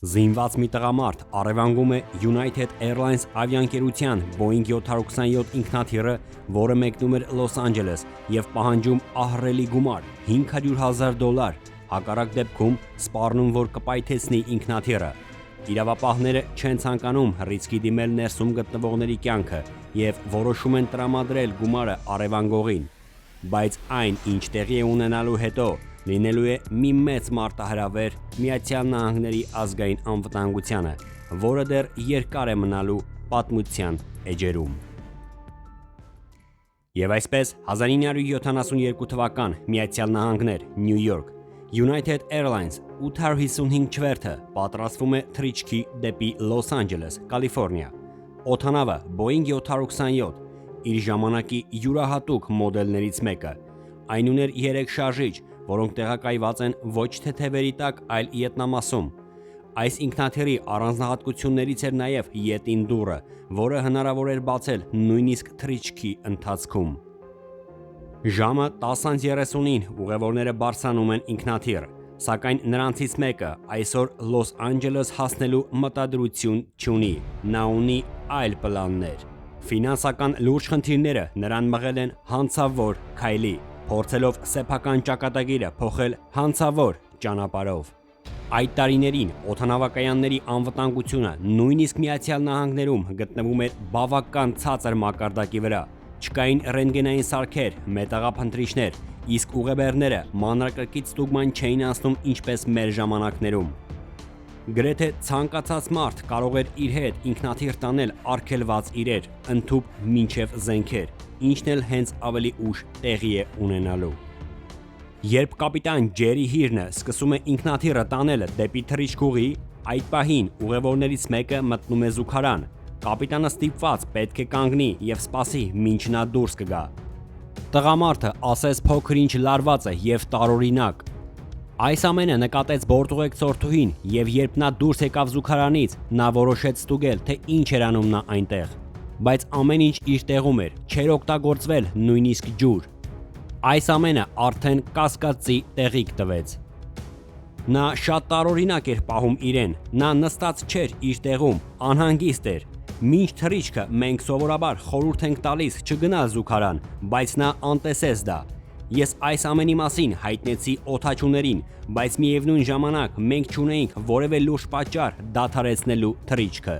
Զինված մի տղամարդ առևանգում է United Airlines ավիաընկերության Boeing 727 ինքնաթիռը, որը մեկնում էր Լոս Անջելես և պահանջում ահռելի գումար $500,000, հակառակ դեպքում սպառնում, որ կպայթեցնի ինքնաթիռը։ Իրավապահները չեն ցանկանում ռիսկի դիմել ներսում գտնվողների կյանքը և որոշում են տրամադրել գումարը առևանգողին, բայց այն, ինչ տեղի է ունենալու հետո, լինելու է մի մեծ մարտահրավեր ԱՄՆ ազգային անվտանգությանը, որը դեռ երկար է մնալու պատմության էջերում։ Եվ այսպես 1972 թվական ԱՄՆ, Նյու Յորք, United Airlines 855 չվերթը պատրաստվում է թռիչքի դեպի Լոս Անջելես, Կալիֆոռնիա։ Օդանավը Boeing 727, իր ժամանակի յուրահատուկ մոդելներից մեկը, այն ուներ 3 շարժիչ, որոնք տեղակայված են ոչ թե թևերի տակ, այլ ետնամասում։ Այս ինքնաթիռի առանձնահատկություններից էր նաև ետին դուռը, որը հնարավոր էր բացել նույնիսկ թռիչքի ընթացքում։ Ժամը 10:30-ին ուղևորները բարձրանում են ինքնաթիռ, սակայն նրանցից մեկը այսօր Լոս Անջելես հասնելու մտադրություն չունի, նա ունի այլ պլաններ։ Ֆինանսական լուրջ խնդիրները նրան մղել են հանցավոր քայլի, փորձելով սեփական ճակատագիրը փոխել հանցավոր ճանապարհով։ Այդ տարիներին օդանավակայանների անվտանգությունը նույնիսկ ԱՄՆ-ում գտնվում էր բավական ցածր մակարդակի վրա, չկային ռենտգենային սարքեր, մետաղափնտրիչներ, իսկ ուղեբեռները մանրակրկիտ ստուգման չէին անցնում ինչպես մեր ժամանակներում։ Գրեթե ցանկացած մարդ կարող էր իր հետ ինքնաթիռ տանել արգելված իրեր, ընդհուպ մինչև զենքեր, ինչն էլ հենց ավելի ուշ տեղի է ունենալու։ Երբ կապիտան Ջերի Հիրնը սկսում է ինքնաթիռը տանելը դեպի թռիչքուղի, այդ պահին ուղևորներից մեկը մտնում է զուգարան։ Կապիտանը ստիպված պետք է կանգնի և սպասի, մինչ նա դուրս կգա։ Տղամարդը ասես փոքր-ինչ լարված է և տարօրինակ։ Այս ամենը նկատեց բորտուղեկցորդուհին, և երբ նա դուրս եկավ զուգարանից, նա որոշեց ստուգել, թե ինչ էր անում նա այնտեղ։ Բայց ամեն ինչ իր տեղում էր, չէր օգտագործվել նույնիսկ ջուր։ Այս ամենը արդեն կասկածի տեղիք տվեց։ Նա շատ տարօրինակ էր պահում իրեն, նա նստած չէր իր տեղում, անհանգիստ էր։ Մինչ թռիչքը մենք սովորաբար խորհուրդ ենք տալիս չգնալ զուգարան, բայց նա անտեսեց դա։ Ես այս ամենի մասին հայտնեցի օդաչուներին, բայց միևնույն ժամանակ մենք չունեինք որևէ լուրջ պատճառ դադարեցնելու թռիչքը։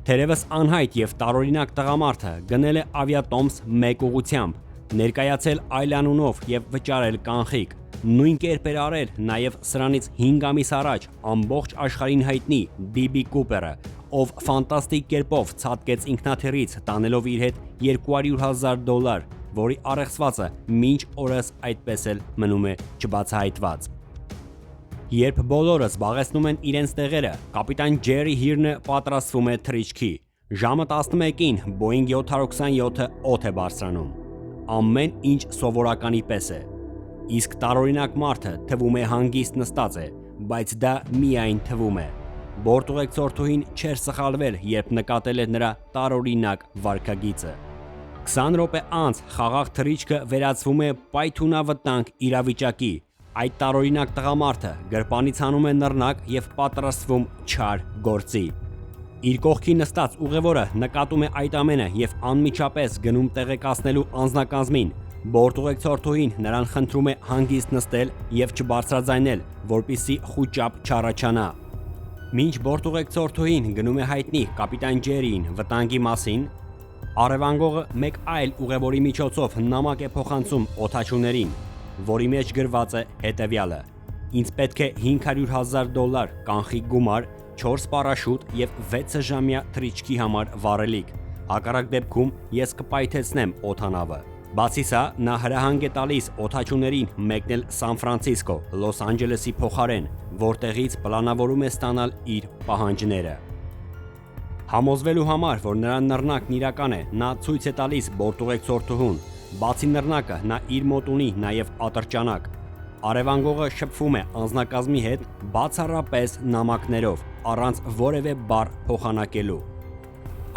Թերևս անհայտ և տարօրինակ տղամարդը գնել է Ավիատոմս 1 ուղղությամբ, ներկայացել այլ անունով և վճարել կանխիկ։ Նույն կերպ էր արել նաև սրանից 5 ամիս առաջ ամբողջ աշխարհին հայտնի D.B. Կուպերը, ով ֆանտաստիկ կերպով ցատկեց ինքնաթիռից տանելով իր հետ $200,000, որի առեղծվածը մինչ օրս այդպես էլ մնում է չբացահայտված։ Երբ բոլորը զբաղեցնում են իրենց տեղերը, կապիտան Ջերի Հիրնը պատրաստվում է թռիչքի։ Ժամը 11-ին Boeing 727-ը օդ է բարձրանում։ Ամեն ինչ սովորականի պես է։ Իսկ տարօրինակ մարդը թվում է հանգիստ նստած է, բայց դա միայն թվում է։ Բորտուղեկցորդուհին չէր սխալվել, երբ նկատել է նրա տարօրինակ վարքագիծը։ 20 րոպե անց խաղաղ թռիչքը վերածվում է պայթյունավտանգ իրավիճակի։ Այդ տարօրինակ տղամարդը գրպանից հանում է նռնակ և պատրաստվում չար գործի։ Իր կողքին նստած ուղևորը նկատում է այդ ամենը և անմիջապես գնում տեղեկացնելու անձնակազմին։ Բորտուղեկցորդուհին նրան խնդրում է հանգիստ նստել և չբարձրաձայնել, որպեսզի խուճապ չառաջանա։ Մինչ բորտուղեկցորդուհին գնում է հայտնի կապիտան Ջերիին վտանգի մասին, առևանգողը մեկ այլ ուղևորի միջոցով նամակ է փոխանցում օդաչուներին, որի մեջ գրված է հետևյալը. «Ինձ պետք է $500,000 կանխիկ գումար, 4 պարաշուտ և 6-ժամյա թռիչքի համար վառելիք, հակառակ դեպքում ես կպայթեցնեմ օդանավը»։ Բացի սա, նա հրահանգ է տալիս օդաչուներին մեկնել Սան Ֆրանցիսկո, Լոս Անջելեսի փոխարեն, որտեղից պլանավորում է ստանալ իր պահանջները։ Համոզվելու համար, որ նրա նռնակն իրական է, նա ցույց է տալիս բորտուղեկցորդուհուն։ Բացի նռնակը, նա իր մոտ ունի նաև ատրճանակ։ Առևանգողը շփվում է անձնակազմի հետ բացառապես նամակներով, առանց որևէ բառ փոխանակելու։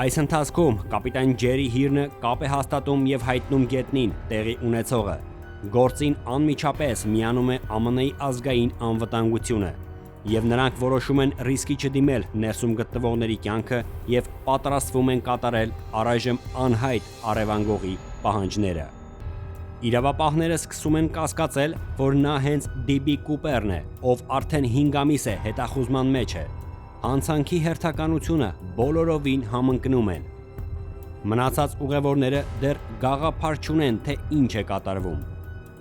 Այս ընթացքում կապիտան Ջերի Հիրնը կապ է հաստատում և հայտնում գետնին տեղի ունեցողը։ Գործին անմիջապես միանում է ԱՄՆ-ի ազգային անվտանգությունը։ եւ նրանք որոշում են ռիսկի չդիմել ներսում գտնվողների կյանքը եւ պատրաստվում են կատարել առայժմ անհայտ առևանգողի պահանջները։ Իրավապահները սկսում են կասկածել, որ նա հենց DB Cooper-ն է, ով արդեն 5 ամիս է հետախուզման մեջ է։ Հանցանքի հերթականությունը բոլորովին համընկնում են։ Մնացած ուղևորները դեռ գաղափար չունեն, թե ինչ է կատարվում։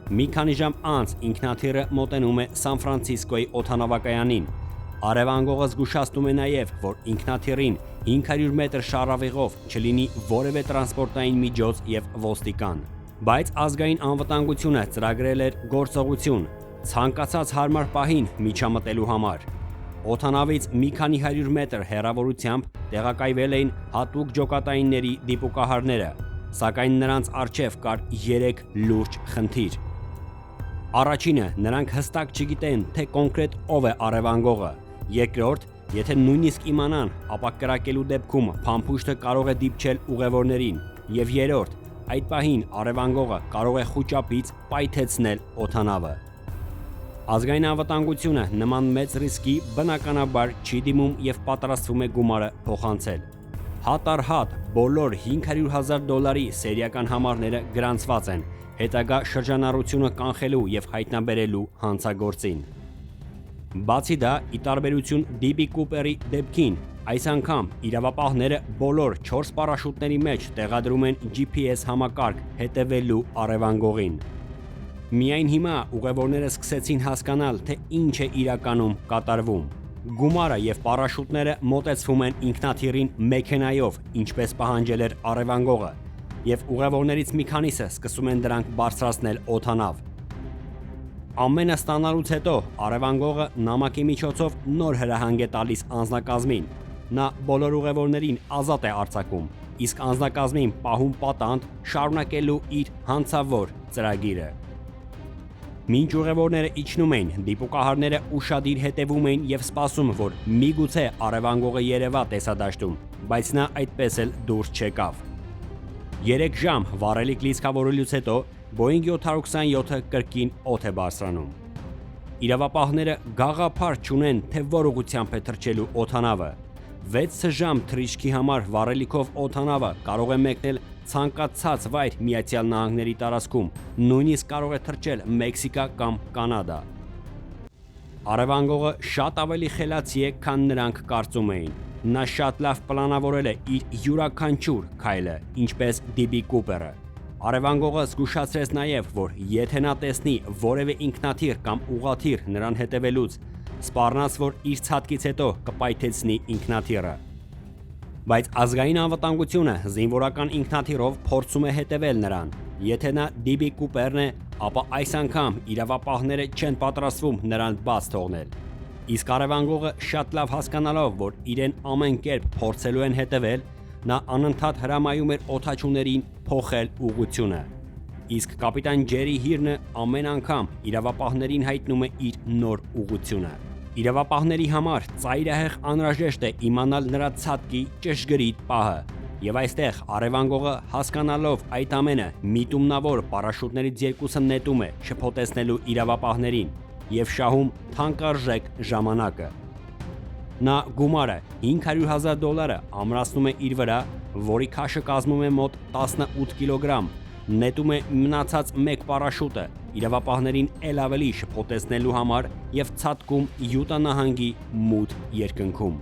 Մի քանի ժամ անց ինքնաթիռը մոտենում է Սան Ֆրանցիսկոյի օդանավակայանին։ Առևանգողը զգուշացնում է նաև, որ ինքնաթիռին 500 մետր շարավիղով չլինի որևէ տրանսպորտային միջոց եւ ոստիկան։ Բայց ազգային անվտանգությունը ծրագրել էր գործողություն ցանկացած հարմար պահին միջամտելու համար։ Օդանավից մի քանի 100 մետր հեռավորությամբ տեղակայվել էին հատուկ ջոկատայինների դիպուկահարները, սակայն նրանց առջև կար 3 լուրջ խնդիր։ Առաջինը, նրանք հստակ չգիտեն, թե կոնկրետ ով է առևանգողը։ Երկրորդ, եթե նույնիսկ իմանան, ապա կրակելու դեպքում փամփուշտը կարող է դիպչել ուղևորներին։ Եվ երրորդ, այդ պահին առևանգողը կարող է խուճապից պայթեցնել օդանավը։ Ազգային անվտանգությունը նման մեծ ռիսկի բնականաբար չի դիմում եւ պատրաստվում է գումարը փոխանցել։ Հատ առ հատ բոլոր $500,000 սերիական համարները գրանցված են հետագա շրջանառությունը կանխելու եւ հայտնաբերելու հանցագործին։ Բացի դա, ի տարբերություն DB Cooper-ի դեպքին, այս անգամ իրավապահները բոլոր 4 պարաշուտների մեջ տեղադրում են GPS համակարգ հետևելու առևանգողին։ Միայն հիմա ուղևորները սկսեցին հասկանալ, թե ինչ է իրականում կատարվում։ Գումարը եւ պարաշուտները մոտեցվում են ինքնաթիռին մեքենայով, ինչպես պահանջել էր առևանգողը, եւ ուղևորներից մի քանիսը սկսում են դրանք բարձրացնել օդանավ։ Ամենը ստանալուց հետո առևանգողը նամակի միջոցով նոր հրահանգ է տալիս անձնակազմին։ Նա բոլոր ուղևորներին ազատ է արձակում, իսկ անձնակազմին պահում պատանդ շարունակելու իր հանցավոր ծրագիրը։ Մինչ ուղևորները իջնում էին, դիպուկահարները ուշադիր հետևում էին եւ սպասում, որ միգուցե առևանգողը երևա տեսադաշտում, բայց նա այդպես էլ դուրս չեկավ։ 3 ժամ վառելիք լիցքավորելուց հետո Boeing 727-ը կրկին օդ է բարձրանում։ Իրավապահները գաղափար չունեն, թե որ ուղղությամբ է թռչելու օդանավը։ 6 ժամ թռիչքի համար վառելիքով օդանավը կարող է մեկնել ցանկացած վայր Միացյալ Նահանգների տարածքում, նույնիսկ կարող է թռչել Մեքսիկա կամ Կանադա։ Առևանգողը շատ ավելի խելացի է, քան նրանք կարծում էին։ Նա շատ լավ պլանավորել է իր յուրաքանչյուր քայլը, ինչպես DB Cooper-ը։ Առևանգողը զգուշացրեց նաև, որ եթե նա տեսնի որևէ ինքնաթիռ կամ ուղղաթիռ նրան հետևելուց, սպառնաց, որ իր ցատկից հետո կպայթեցնի ինքնաթիռը։ Բայց ազգային անվտանգությունը զինվորական ինքնաթիռով փորձում է հետևել նրան։ Եթե նա DB Cooper-ն է, ապա այս անգամ իրավապահները չեն պատրաստվում նրան բաց թողնել։ Իսկ առևանգողը շատ լավ հասկանալով, որ իրեն ամեն կերպ փորձելու են հետևել, նա անընդհատ հրամայում էր օդաչուներին փոխել ուղղությունը։ Իսկ կապիտան Ջերի Հիրնը ամեն անգամ իրավապահներին հայտնում է իր նոր ուղղությունը։ Իրավապահների համար ծայրահեղ անհրաժեշտ է իմանալ նրա ցատկի ճշգրիտ պահը, եւ այստեղ առևանգողը հասկանալով այդ ամենը միտումնավոր պարաշուտներից երկուսը նետում է շփոթեցնելու իրավապահներին եւ շահում թանկարժեք ժամանակը։ Նա գումարը $500,000 ամրացնում է իր վրա, որի քաշը կազմում է մոտ 18 կիլոգրամ, նետում է մնացած մեկ պարաշուտը իրավապահներին ել ավելի շփոթեցնելու համար եւ ցատկում Յուտա նահանգի մութ երկնքում։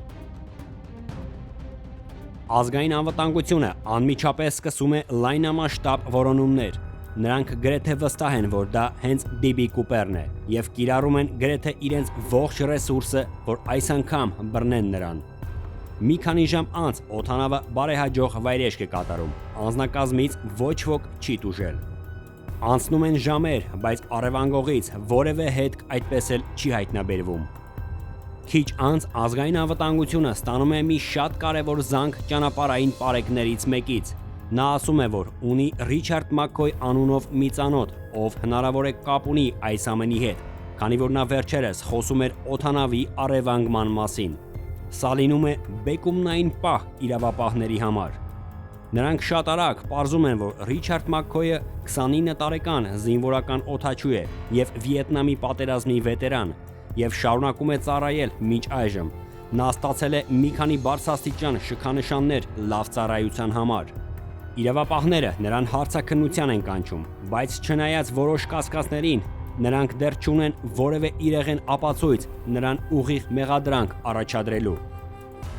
Ազգային անվտանգությունը անմիջապես սկսում է լայնամասշտաբ որոնումներ։ Նրանք գրեթե վստահ են, որ դա հենց DB Cooper-ն է եւ կիրառում են գրեթե իրենց ողջ ռեսուրսը, որ այս անգամ բռնեն նրան։ Մի քանի ժամ անց օդանավը բարեհաջող վայրեջք է կատարում։ Անձնակազմից ոչ ոք չի տուժել։ Անցնում են ժամեր, բայց առևանգողից որևէ հետք այդպես էլ չի հայտնաբերվում։ Քիչ անց ազգային անվտանգությունը ստանում է մի շատ կարևոր զանգ ճանապարհային պարեկներից մեկից։ Նա ասում է, որ ունի Ռիչարդ Մաքքոյ անունով մի ծանոթ, ով հնարավոր է կապ ունի այս ամենի հետ, քանի որ նա վերջերս խոսում էր օդանավի առևանգման մասին։ Սա լինում է բեկումնային պահ իրավապահների համար։ Նրանք շատ արագ պարզում են, որ Ռիչարդ Մաքքոյը 29 տարեկան զինվորական օդաչու է եւ Վիետնամի պատերազմի վետերան, եւ շարունակում է ծառայել մինչ այժմ։ Նա ստացել է մի քանի բարձրաստիճան շքանշաններ լավ ծառայության համար։ Իրավապահները նրան հարցաքննության են կանչում, բայց չնայած որոշ կասկածներին, նրանք դեռ չունեն որևէ իրեղեն ապացույց նրան ուղիղ մեղադրանք առաջադրելու։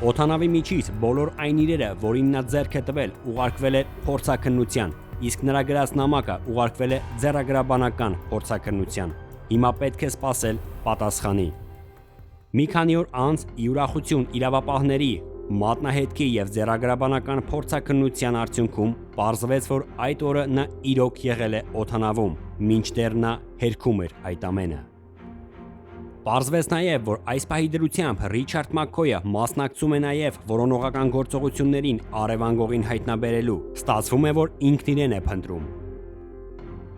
Օդանավի միջից բոլոր այն իրերը, որին նա ձեռք է տվել, ուղարկվել է փորձաքննության, իսկ նրա գրած նամակը ուղարկվել է ձեռագրաբանական փորձաքննության։ Հիմա պետք է սպասել պատասխանի։ Մի քանի օր անց ի ուրախություն իրավապահների, մատնահետքի եւ ձեռագրաբանական փորձաքննության արդյունքում պարզվեց, որ այդ օրը նա իրոք եղել է օդանավում, մինչդեռ նա հերքում էր այդ ամենը։ Պարզվեց նաև, որ այս պահի դրությամբ Ռիչարդ Մաքքոյը մասնակցում է նաև որոնողական գործողություններին արևանգողին հայտնաբերելու։ Ստացվում է, որ ինքն իրեն է փնտրում։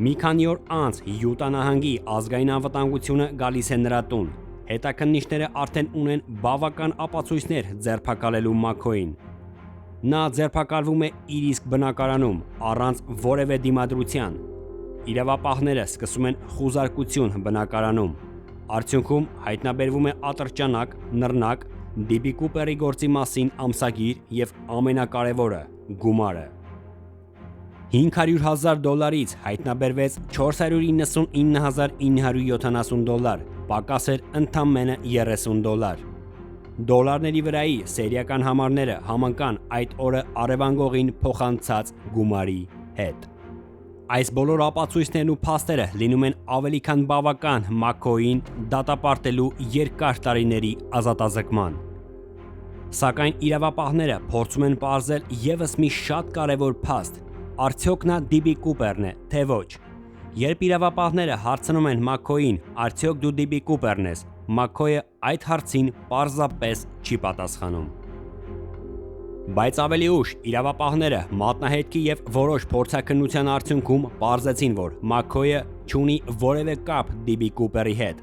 Մի քանի օր անց Յուտա նահանգի ազգային անվտանգությունը գալիս է նրա տուն։ Հետաքննիչները արդեն ունեն բավական ապացույցներ ձերբակալելու Մաքքոյին։ Նա ձերբակալվում է իր իսկ բնակարանում, առանց որևէ դիմադրության։ Իրավապահները սկսում են խուզարկություն բնակարանում։ Արդյունքում հայտնաբերվում է ատրճանակ, նռնակ, Դիբի Կուպերի գործի մասին ամսագիր եւ ամենակարևորը՝ գումարը։ $500,000 հայտնաբերվեց $499,970, պակաս էր ընդամենը $30։ Դոլարների վրայի սերիական համարները համընկան այդ օրը արևանգողին փոխանցած գումարի հետ։ Այս բոլոր ապացույցներն ու փաստերը լինում են ավելի քան բավական Մաքքոյին դատապարտելու երկար տարիների ազատազրկման։ Սակայն իրավապահները փորձում են պարզել ևս մի շատ կարևոր փաստ. արդյոք նա Դիբի Կուպերն է, թե ոչ։ Երբ իրավապահները հարցնում են Մաքքոյին, արդյոք դու Դիբի Կուպերն ես, Մաքքոյը այդ հարցին պարզապես չի պատասխանում։ Բայց ավելի ուշ իրավապահները մատնահետքի եւ որոշ փորձաքննության արդյունքում պարզեցին, որ Մաքքոյը չունի որևէ կապ Դիբի Կուպերի հետ։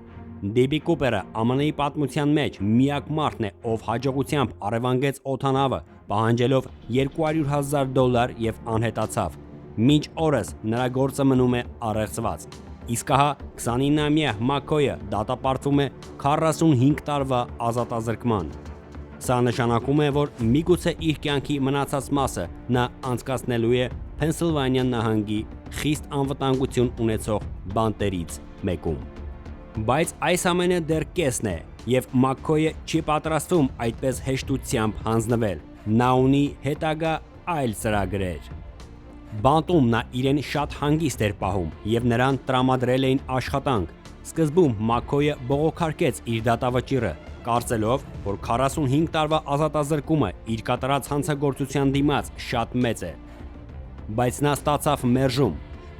Դիբի Կուպերը ԱՄՆ-ի պատմության մեջ միակ մարդն է, ով հաջողությամբ առևանգեց օդանավը, պահանջելով $200,000 եւ անհետացավ։ Մինչ օրս նրա գործը մնում է առեղծված։ Իսկ ահա 29-ամյա Մաքքոյը դատապարտվում է 45 տարվա ազատազրկման։ Սա նշանակում է, որ միգուցե իր կյանքի մնացած մասը նա անցկացնելու է Փենսիլվանիա նահանգի խիստ անվտանգություն ունեցող բանտերից մեկում։ Բայց այս ամենը դեռ կեսն է, եւ Մաքքոյը չի պատրաստվում այդպես հեշտությամբ հանձնվել։ Նա ունի հետագա այլ ծրագրեր։ Բանտում նա իրեն շատ հանգիստ էր պահում եւ նրան տրամադրել էին աշխատանք։ Սկզբում Մաքքոյը բողոքարկեց իր դատավճիռը, կարծելով, որ 45 տարվա ազատազրկումը իր կատարած հանցագործության դիմաց շատ մեծ է։ Բայց նա ստացավ մերժում։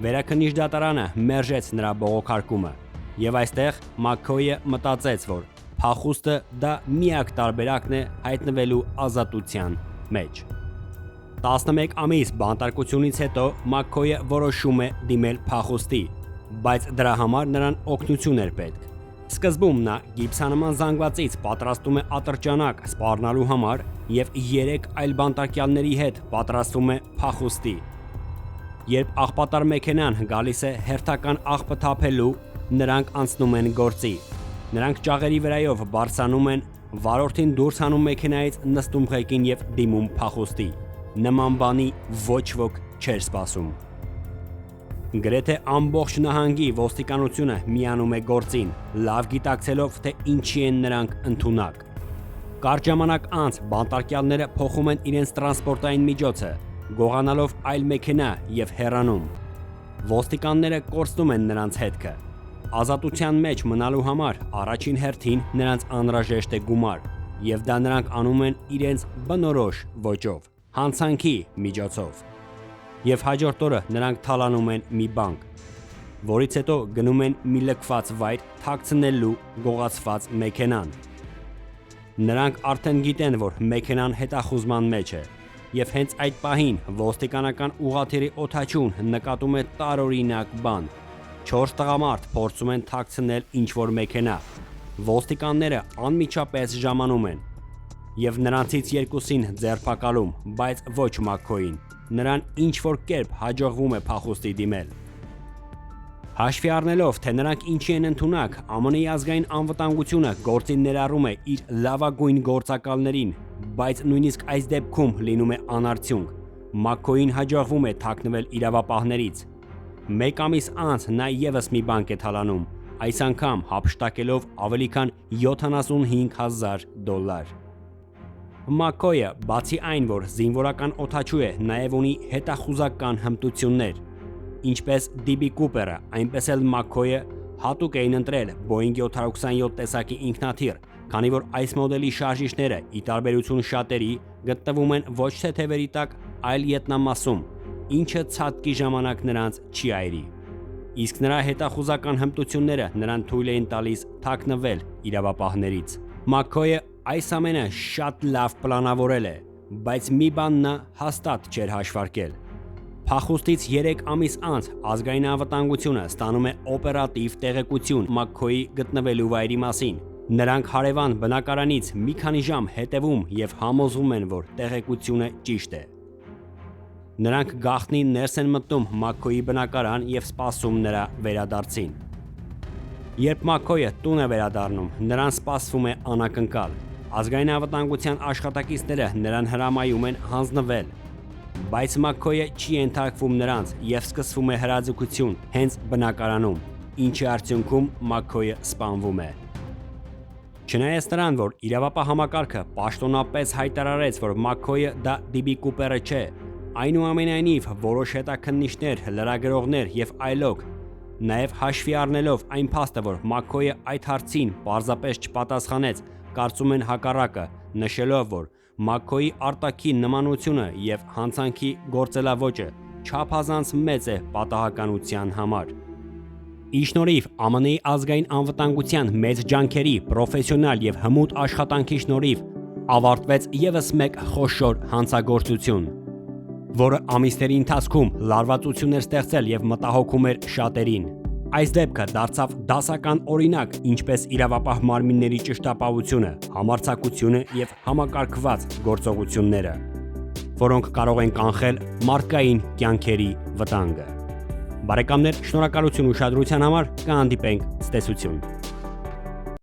Վերաքննիչ դատարանը մերժեց նրա բողոքարկումը, եւ այստեղ Մաքքոյը մտածեց, որ փախուստը դա միակ տարբերակն է հայտնվելու ազատության մեջ։ 11 ամիս բանտարկությունից հետո Մաքքոյը որոշում է դիմել փախուստի, բայց դրա համար նրան օգնություն էր պետք։ Սկզբում նա գիպսանման զանգվածից պատրաստում է ատրճանակ սպառնալու համար եւ 3 այլ բանտարկյալների հետ պատրաստվում է փախուստի։ Երբ աղբատար մեքենան գալիս է հերթական աղբը թափելու, նրանք անցնում են գործի։ Նրանք ճաղերի վրայով բարձրանում են, վարորդին դուրս հանում մեքենայից, նստում ղեկին եւ դիմում փախուստի։ Նման բանի ոչ ոք չէր սպասում։ Գրեթե ամբողջ նահանգի ոստիկանությունը միանում է գործին, լավ գիտակցելով, թե ինչի են նրանք ընդունակ։ Կարճ ժամանակ անց բանտարկյալները փոխում են իրենց տրանսպորտային միջոցը, գողանալով այլ մեքենա եւ հեռանում։ Ոստիկանները կորցնում են նրանց հետքը։ Ազատության մեջ մնալու համար առաջին հերթին նրանց անհրաժեշտ է գումար, եւ դա նրանք անում են իրենց բնորոշ ոճով, հանցանքի միջոցով։ Եվ հաջորդ օրը նրանք թալանում են մի բանկ, որից հետո գնում են մի լքված վայր թաքցնելու գողացված մեքենան։ Նրանք արդեն գիտեն, որ մեքենան հետախուզման մեջ է, եւ հենց այդ պահին ոստիկանական ուղղաթիռի օդաչուն նկատում է տարօրինակ բան։ 4 տղամարդ փորձում են թաքցնել ինչ-որ մեքենա։ Ոստիկանները անմիջապես ժամանում են եւ նրանցից երկուսին ձերբակալում, բայց ոչ Մաքքոյին։ Նրան ինչ-որ կերպ հաջողվում է փախուստի դիմել։ Հաշվի առնելով, թե նրանք ինչի են ընդունակ, ԱՄՆ-ի ազգային անվտանգությունը գործին ներառում է իր լավագույն գործակալներին, բայց նույնիսկ այս դեպքում լինում է անարդյունք։ McCoy-ին հաջողվում է թաքնվել իրավապահներից։ Մեկ ամիս անց նա ևս մի բանկ է թալանում, այս անգամ հափշտակելով ավելի քան $75,000։ McCoy-ը, բացի այն, որ զինվորական օդաչու է, նաև ունի հետախուզական հմտություններ։ Ինչպես D.B. Cooper-ը, այնպես էլ McCoy-ը հատուկ էին ընտրել Boeing 727 տեսակի ինքնաթիռ, քանի որ այս մոդելի շարժիչները, ի տարբերություն շատերի, գտնվում են ոչ թե թևերի տակ, այլ ետնամասում, ինչը ցատկի ժամանակ նրանց չի այրի։ Իսկ նրա հետախուզական հմտությունները նրան թույլ էին տալիս թաքնվել իրավապահներից։ McCoy-ը այս ամենը շատ լավ պլանավորել է, բայց մի բան նա հաստատ չէր հաշվարկել։ Փախուստից 3 ամիս անց ազգային անվտանգությունը ստանում է օպերատիվ տեղեկություն McCoy-ի գտնվելու վայրի մասին։ Նրանք հարևան բնակարանից մի քանի ժամ հետևում և համոզվում են, որ տեղեկությունը ճիշտ է։ Նրանք գաղտնի ներս են մտնում McCoy-ի բնակարան և սպասում նրա վերադարձին։ Երբ McCoy-ը տուն է վերադառնում, նրան սպասվում է անակնկալ։ Ազգային անվտանգության աշխատակիցները նրան հրամայում են հանձնվել, բայց McCoy-ը չի ենթարկվում նրանց և սկսվում է հրաձգություն հենց բնակարանում, ինչի արդյունքում McCoy-ը սպանվում է։ Չնայած նրան, որ իրավապահ համակարգը պաշտոնապես հայտարարեց, որ McCoy-ը դա D.B. Cooper-ը չէ, այնուամենայնիվ որոշ հետաքննիչներ, լրագրողներ և այլոք, նաև հաշվի առնելով այն փաստը, որ McCoy-ը այդ հարցին պարզապես չպատասխանեց, կարծում են հակառակը, նշելով, որ McCoy-ի արտաքին նմանությունը և հանցանքի գործելաոճը չափազանց մեծ է պատահականության համար։ Ի շնորհիվ ԱՄՆ-ի ազգային անվտանգության մեծ ջանքերի, պրոֆեսիոնալ և հմուտ աշխատանքի շնորհիվ ավարտվեց ևս մեկ խոշոր հանցագործություն, որը ամիսների ընթացքում լարվածություն էր ստեղծել և մտահոգում էր շատերին։ Այս դեպքը դարձավ դասական օրինակ, ինչպես իրավապահ մարմինների ճշտապահությունը, համարձակությունը և համակարգված գործողությունները, որոնք կարող են կանխել մարդկային կյանքերի վտանգը։ Բարեկամներ, շնորհակալություն ուշադրության համար, կհանդիպենք ցտեսություն։